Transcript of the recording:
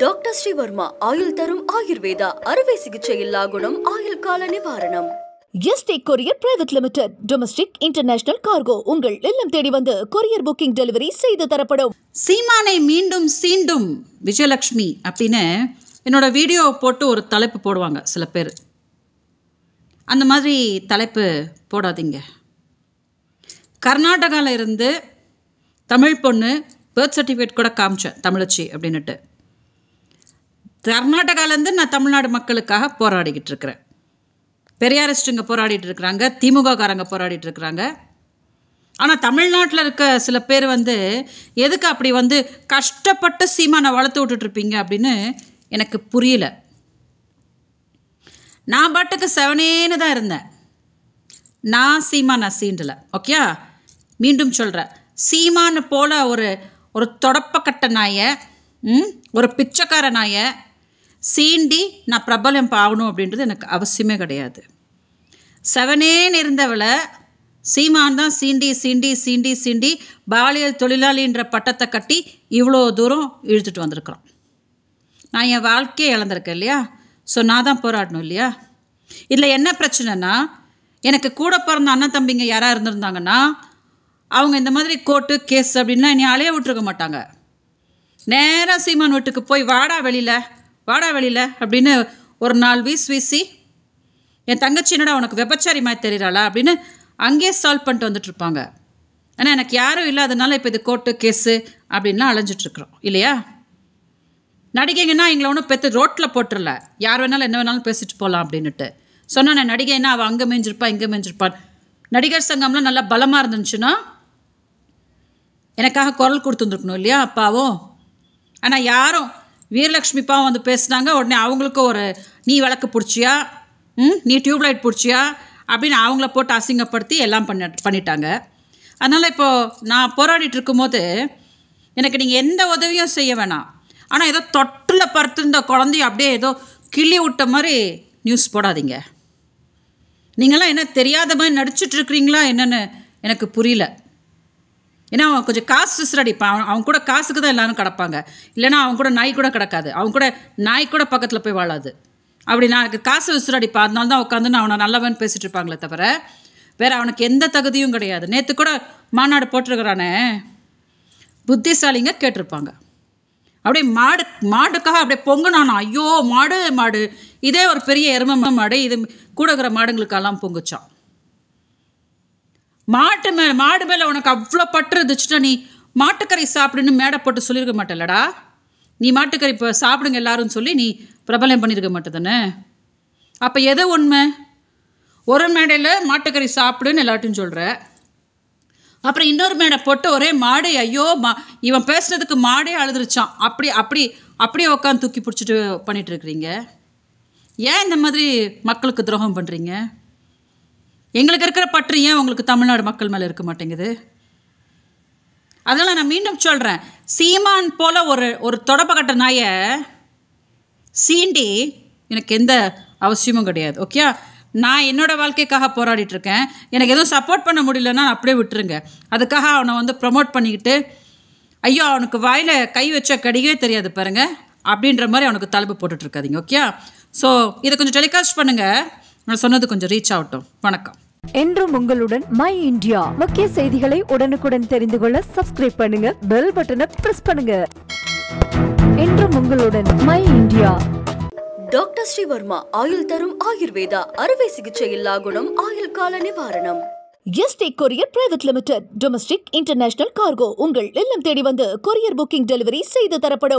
Doctor Sreevarma ஆயுள் தரும் ஆயுர்வேதா அறுவை சிகிச்சையில்லா குணம் ஆயுள் கால நிவாரணம். Yesterday courier private limited domestic international cargo உங்கள் இல்லம் தேடி வந்து கொரியர் புக்கிங் டெலிவரி செய்து தரப்படும். சீமானை மீண்டும் சீண்டும் விஜயலட்சுமி அப்படின்னு என்னோட வீடியோ போட்டு ஒரு தலைப்பு போடுவாங்க சில பேர். அந்த மாதிரி தலைப்பு போடாதீங்க. கர்நாடகாவில் இருந்து தமிழ் பொண்ணு பர்த் சர்டிஃபிகேட் கூட காமிச்சேன் தமிழச்சி அப்படின்னுட்டு. கர்நாடகாவிலேருந்து நான் தமிழ்நாடு மக்களுக்காக போராடிக்கிட்டு இருக்கிறேன். பெரியாரிஸ்ட்டுங்க போராடிட்டு இருக்கிறாங்க, திமுககாரங்க போராடிட்டு இருக்கிறாங்க. ஆனால் தமிழ்நாட்டில் இருக்க சில பேர் எதுக்கு அப்படி கஷ்டப்பட்டு சீமானை வளர்த்து விட்டுட்ருப்பீங்க அப்படின்னு எனக்கு புரியல. நான் பாட்டுக்கு செவனேன்னு தான் இருந்தேன். நான் சீமானை சீண்டலை. ஓகே, மீண்டும் சொல்கிறேன், சீமானு போல் ஒரு தொடப்பக்கட்ட நாயை, ஒரு பிச்சைக்கார நாயை சீண்டி நான் பிரபலம் ஆகணும் அப்படின்றது எனக்கு அவசியமே கிடையாது. செவனேன்னு இருந்தவளை சீமான் தான் சீண்டி சீண்டி சீண்டி சீண்டி பாலியல் தொழிலாளின்ற பட்டத்தை கட்டி இவ்வளோ தூரம் இழுத்துட்டு வந்திருக்கிறோம். நான் என் வாழ்க்கையை இழந்திருக்கேன் இல்லையா? ஸோ நான் தான் போராடணும் இல்லையா? இதில் என்ன பிரச்சனைனா, எனக்கு கூட பிறந்த அண்ணன் தம்பிங்க யாராக இருந்திருந்தாங்கன்னா அவங்க இந்த மாதிரி கோர்ட்டு கேஸ் அப்படின்னா என்னை அலைய விட்டுருக்க மாட்டாங்க. நேராக சீமான் வீட்டுக்கு போய் வாடா வெளியில் அப்படின்னு ஒரு 4 வீசி என் தங்கச்சி என்னடா உனக்கு விபச்சாரி மாதிரி தெரிகிறாளா அப்படின்னு அங்கேயே சால்வ் பண்ணிட்டு வந்துட்டுருப்பாங்க. ஆனால் எனக்கு யாரும் இல்லாதனால இப்போ இது கோர்ட்டு கேஸு அப்படின்லாம் அலைஞ்சிட்ருக்குறோம் இல்லையா? நடிகைங்கன்னா எங்களை ஒன்றும் பெற்று ரோட்டில் போட்டுடல, யார் வேணாலும் என்ன வேணாலும் பேசிட்டு போகலாம் அப்படின்னுட்டு சொன்னால் நான் நடிகைன்னா அவள் அங்கே மேய்ஞ்சிருப்பா இங்கே மேய்ஞ்சிருப்பான். நடிகர் சங்கம்லாம் நல்லா பலமாக இருந்துச்சுன்னா எனக்காக குரல் கொடுத்துருந்துருக்கணும் இல்லையா அப்பாவும்? ஆனால் யாரும் வீரலட்சுமி பாவம் பேசுனாங்க, உடனே அவங்களுக்கு ஒரு நீ விளக்கு பிடிச்சியா, நீ டியூப்லைட் பிடிச்சியா அப்படின்னு அவங்கள போட்டு அசிங்கப்படுத்தி எல்லாம் பண்ணிட்டாங்க. அதனால் இப்போது நான் போராடிட்டு இருக்கும்போது எனக்கு நீங்கள் எந்த உதவியும் செய்ய வேணாம். ஆனால் ஏதோ தொட்டில் படுத்திருந்த குழந்தைய அப்படியே ஏதோ கிள்ளி விட்ட மாதிரி நியூஸ் போடாதீங்க. நீங்களாம் என்ன தெரியாத மாதிரி நடிச்சிட்ருக்கிறீங்களா என்னென்னு எனக்கு புரியல. ஏன்னா அவன் கொஞ்சம் காசு விசிறடிப்பான். அவன் கூட காசுக்கு தான் எல்லோரும் கிடப்பாங்க. இல்லைனா அவன் கூட நாய் கூட கிடக்காது, அவன் கூட நாய் கூட பக்கத்தில் போய் வாழாது. அப்படி நான் காசு விசிறடிப்பான். அதனால தான் உட்காந்து நான் அவனை நல்லவன் பேசிகிட்டு இருப்பாங்களே தவிர வேறு அவனுக்கு எந்த தகுதியும் கிடையாது. நேற்று கூட மாநாடு போட்டிருக்கிறானே, புத்திசாலிங்க கேட்டிருப்பாங்க. அப்படியே மாடுக்காக அப்படியே பொங்குனானா, ஐயோ மாடு இதே ஒரு பெரிய எருமை மாடு, இது கூட இருக்கிற மாடுங்களுக்கெல்லாம் பொங்குச்சான். மாடு மேலே உனக்கு அவ்வளோ பற்று இருந்துச்சுன்னா நீ மாட்டுக்கறி சாப்பிடுன்னு மேடை போட்டு சொல்லியிருக்க மாட்டேல்லடா. நீ மாட்டுக்கறி இப்போ சாப்பிடுங்க எல்லாரும் சொல்லி நீ பிரபலம் பண்ணியிருக்க மாட்டேதானே? அப்போ எது உண்மை? ஒரு மேடையில் மாட்டுக்கறி சாப்பிடுன்னு எல்லாட்டையும் சொல்கிற, அப்புறம் இன்னொரு மேடை போட்டு ஒரே மாடு, ஐயோ இவன் பேசுனதுக்கு மாடே அழுதுருச்சான், அப்படியே உட்காந்து தூக்கி பிடிச்சிட்டு பண்ணிகிட்ருக்கிறீங்க. ஏன் இந்த மாதிரி மக்களுக்கு துரோகம் பண்ணுறீங்க? எங்களுக்கு இருக்கிற பற்று ஏன் உங்களுக்கு தமிழ்நாடு மக்கள் மேலே இருக்க மாட்டேங்குது? அதனால் நான் மீண்டும் சொல்கிறேன், சீமான் போல் ஒரு தொடப்பக்கட்ட நாயை சீண்டி எனக்கு எந்த அவசியமும் கிடையாது. ஓகே, நான் என்னோடய வாழ்க்கைக்காக போராடிட்டுருக்கேன். எனக்கு எதுவும் சப்போர்ட் பண்ண முடியலன்னா அப்படியே விட்டுருங்க. அதுக்காக அவனை ப்ரமோட் பண்ணிக்கிட்டு ஐயோ அவனுக்கு வாயில் கை வச்ச கடிகவே தெரியாது பாருங்க அப்படின்ற மாதிரி அவனுக்கு தலைப்பு போட்டுட்ருக்காதீங்க. ஓகே, ஸோ இதை கொஞ்சம் டெலிகாஸ்ட் பண்ணுங்கள். நான் சொன்னது கொஞ்சம் ரீச் ஆகட்டும். வணக்கம். என்றும் உங்களுடன் மை இந்தியா. முக்கிய செய்திகளை உடனுக்குடன் தெரிந்து கொள்ள சப்ஸ்கிரைப் பண்ணுங்க, பெல் பட்டனை பிரஸ் பண்ணுங்க. என்றும் உங்களுடன் மை இந்தியா. டாக்டர் ஸ்ரீவர்மா ஆயுள் தரும் ஆயுர்வேதா அறுவை சிகிச்சையில்லா குணம் ஆயுள் கால நிவாரணம். Yesterday courier private limited domestic international cargo உங்கள் இல்லம் தேடி வந்து கொரியர் புக்கிங் டெலிவரி செய்து தரப்படும்.